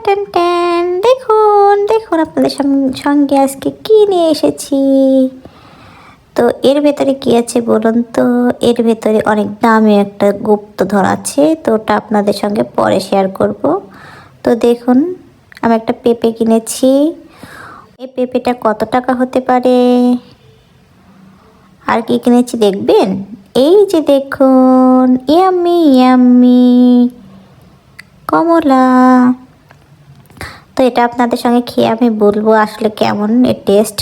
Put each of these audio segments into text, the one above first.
Ten ten, দেখুন দেখুন আপনাদের সঙ্গে আজকে কি নিয়ে এসেছি। তো এর ভেতরে কি আছে বলুন তো? এর ভেতরে অনেক দামি একটা গুপ্তধন আছে, তো ওটা আপনাদের সঙ্গে পরে শেয়ার করব। তো দেখুন, আমি একটা পেঁপে কিনেছি। এই পেঁপেটা কত টাকা হতে পারে? আর কি কিনেছি দেখবেন? এই যে দেখুন, ইয়াম্মি ইয়াম্মি কমলা। তো এটা আপনাদের সঙ্গে খেয়ে আমি বলবো আসলে কেমন এর টেস্ট।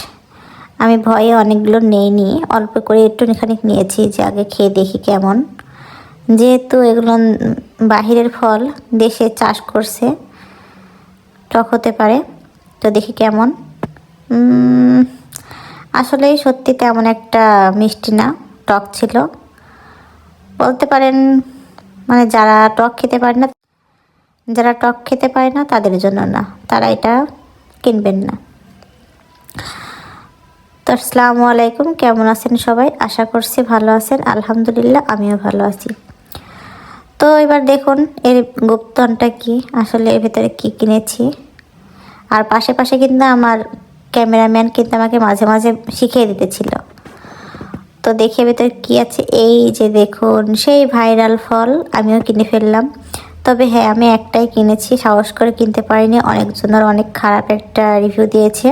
আমি ভয়ে অনেকগুলো নেইনি, অল্প করে একটুখানি নিয়েছি যে আগে খেয়ে দেখি কেমন। যেহেতু এগুলো বাহিরের ফল, দেশে চাষ করছে, টক হতে পারে। তো দেখি কেমন। আসলেই সত্যি তেমন একটা মিষ্টি না, টক ছিল বলতে পারেন। মানে যারা টক খেতে পারে না তাদের জন্য না, তারা এটা কিনবেন না। তো আসসালামু আলাইকুম, কেমন আছেন সবাই? আশা করছি ভালো আছেন। আলহামদুলিল্লাহ, আমিও ভালো আছি। তো এবার দেখুন এর গুপ্তধনটা কি, আসলে এর ভেতরে কি কিনেছি। আর পাশে পাশে কিন্তু আমার ক্যামেরাম্যান কিন্তু আমাকে মাঝে মাঝে শিখিয়ে দিতেছিল। তো দেখি এর ভেতরে কী আছে। এই যে দেখুন, সেই ভাইরাল ফল আমিও কিনে ফেললাম। তবে হ্যাঁ, আমি একটাই কিনেছি, সাহস করে কিনতে পারিনি, অনেকজনের অনেক খারাপ একটা রিভিউ দিয়েছে।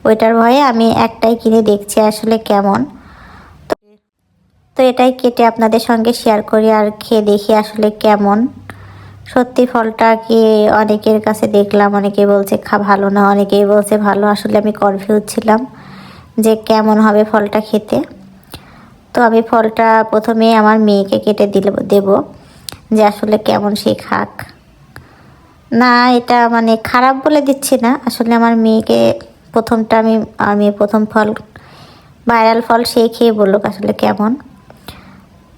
ওইটার ভয়ে আমি একটাই কিনে দেখছি আসলে কেমন। তো এটাই কেটে আপনাদের সঙ্গে শেয়ার করি আর খেয়ে দেখি আসলে কেমন। সত্যি ফলটা কি, অনেকের কাছে দেখলাম অনেকে বলছে ভালো না, অনেকেই বলছে ভালো। আসলে আমি কনফিউজ ছিলাম যে কেমন হবে ফলটা খেতে। তো আমি ফলটা প্রথমে আমার মেয়েকে কেটে দেব যে আসলে কেমন সে খাক। না, এটা মানে খারাপ বলে দিচ্ছি না, আসলে আমার মেয়েকে প্রথমটা আমি প্রথম ফল, ভাইরাল ফল, সেই খেয়ে বলুক আসলে কেমন।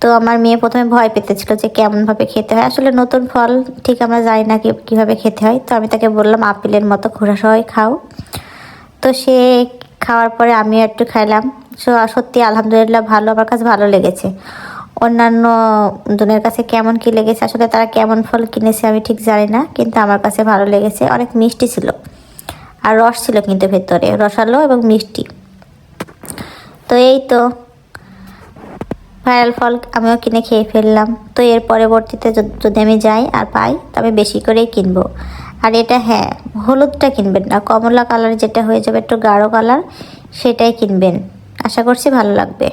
তো আমার মেয়ে প্রথমে ভয় পেতেছিল যে কেমনভাবে খেতে হয়। আসলে নতুন ফল ঠিক আমরা জানি না কীভাবে খেতে হয়। তো আমি তাকে বললাম আপেলের মতো খোসা সহই খাও। তো সে খাওয়ার পরে আমিও একটু খাইলাম। সত্যি আলহামদুলিল্লাহ ভালো, আমার কাছে ভালো লেগেছে। অন্যান্য জনের কাছে কেমন কী লেগেছে, আসলে তারা কেমন ফল কিনেছে আমি ঠিক জানি না, কিন্তু আমার কাছে ভালো লেগেছে। অনেক মিষ্টি ছিল আর রস ছিল কিন্তু ভেতরে, রসালো এবং মিষ্টি। তো এই তো ভাইরাল ফল আমিও কিনে খেয়ে ফেললাম। তো এর পরবর্তীতে যদি আমি যাই আর পাই তবে বেশি করেই কিনবো। আর এটা হ্যাঁ, হলুদটা কিনবেন না, কমলা কালার যেটা হয়ে যাবে একটু গাঢ় কালার, সেটাই কিনবেন। আশা করছি ভালো লাগবে।